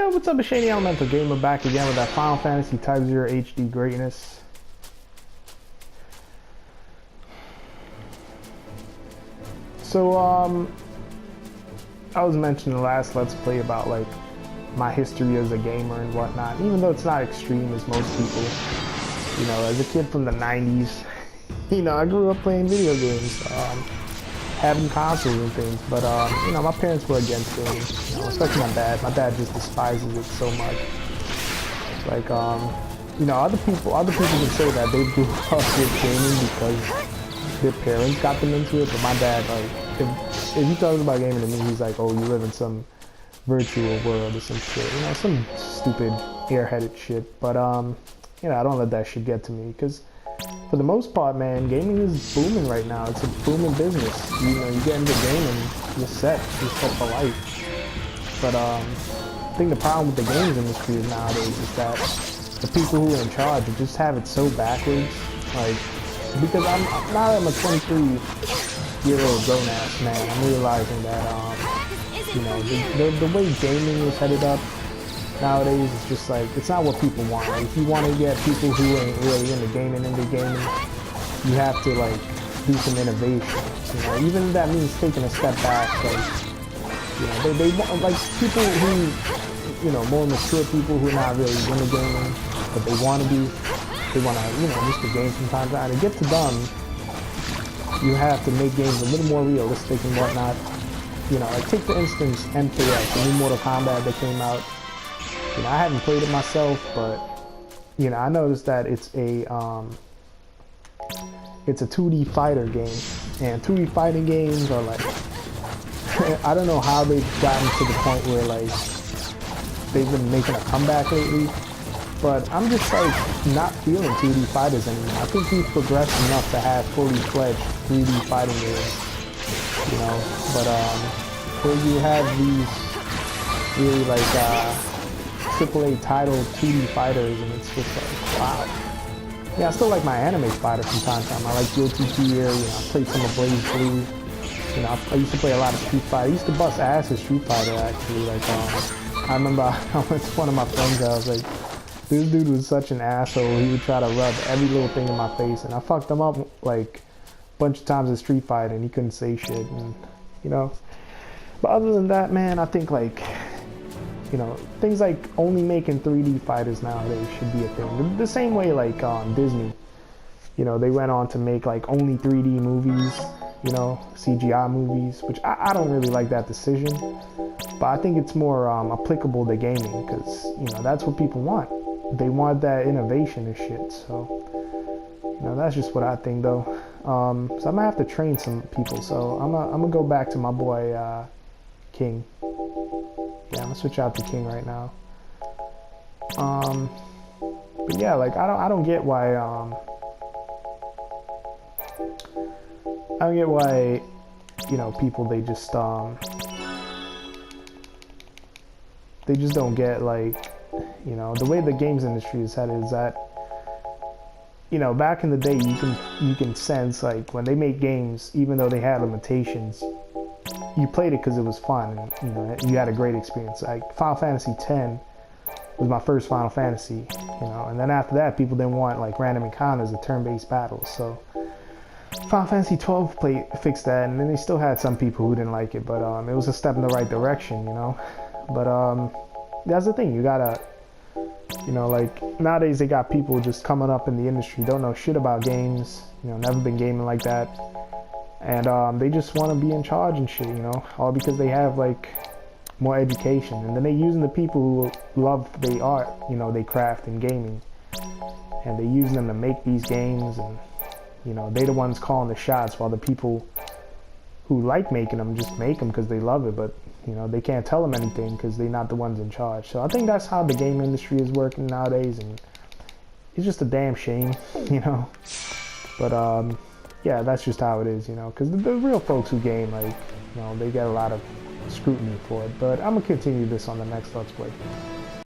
Yo, what's up, Shady Elemental Gamer, back again with that Final Fantasy Type-0 HD greatness. So, I was mentioning the last Let's Play about, like, my history as a gamer and whatnot, even though it's not extreme as most people. You know, as a kid from the 90s, you know, I grew up playing video games, having consoles and things, but, you know, my parents were against games, you know, especially my dad. My dad just despises it so much. It's like, you know, other people can say that they grew up with gaming because their parents got them into it, but my dad, like, if he talks about gaming to me, he's like, oh, you live in some virtual world or some shit, you know, some stupid airheaded shit, but, you know, I don't let that shit get to me, because for the most part, man, gaming is booming right now. It's a booming business. You know, you get into gaming, you're set for life. But I think the problem with the games industry nowadays is that the people who are in charge just have it so backwards. Like, because now that I'm a 23-year-old grown-ass man, I'm realizing that, you know, the way gaming is headed up nowadays, it's just like, it's not what people want. Like, if you want to get people who ain't really into gaming, you have to, like, do some innovation. You know, even if that means taking a step back, like, you know, they want, like, people who, you know, more mature people who are not really into gaming, but they want to be, they want to, you know, just the game from time to time. To get to them, you have to make games a little more realistic and whatnot. You know, like, take for instance MKX, the new Mortal Kombat that came out. You know, I haven't played it myself, but, you know, I noticed that it's a 2D fighter game, and 2D fighting games are like, I don't know how they've gotten to the point where, like, they've been making a comeback lately, but I'm just, like, not feeling 2D fighters anymore. I think we've progressed enough to have fully fledged 3D fighting games, you know, but, where you have these really, like, AAA title 2D fighters, and it's just like, wow. Yeah, I still like my anime fighter from time to time. I like Guilty Gear, you know, I played some of Blaze Blue. You know, I used to play a lot of Street Fighter. I used to bust ass at Street Fighter, actually. Like, I remember I went to one of my friends' house, like, this dude was such an asshole. He would try to rub every little thing in my face, and I fucked him up, like, a bunch of times at Street Fighter, and he couldn't say shit, and, you know. But other than that, man, I think, like, you know, things like only making 3D fighters nowadays should be a thing. The same way, like, Disney, you know, they went on to make, like, only 3D movies, you know, CGI movies, which I don't really like that decision, but I think it's more applicable to gaming, because, you know, that's what people want. They want that innovation and shit, so, you know, that's just what I think, though. So I'm gonna have to train some people, so I'm gonna go back to my boy, King. Yeah, I'm gonna switch out to King right now. But yeah, like, I don't get why, you know, people, they just don't get, like, you know, the way the games industry is headed is that, you know, back in the day, you can sense, like, when they make games, even though they had limitations, you played it because it was fun, and, you know, you had a great experience. Like, Final Fantasy X was my first Final Fantasy, you know, and then after that, people didn't want, like, random encounters or turn-based battles, so Final Fantasy XII fixed that, and then they still had some people who didn't like it, but it was a step in the right direction, you know. But that's the thing, you gotta, you know, like, nowadays they got people just coming up in the industry, don't know shit about games, you know, never been gaming like that. And they just want to be in charge and shit, you know, all because they have, like, more education. And then they using the people who love the art, you know, they craft in gaming. And they using them to make these games, and, you know, they the ones calling the shots, while the people who like making them just make them because they love it. But, you know, they can't tell them anything because they're not the ones in charge. So I think that's how the game industry is working nowadays, and it's just a damn shame, you know. But, yeah, that's just how it is, you know, because the real folks who game, like, you know, they get a lot of scrutiny for it. But I'm going to continue this on the next Let's Play.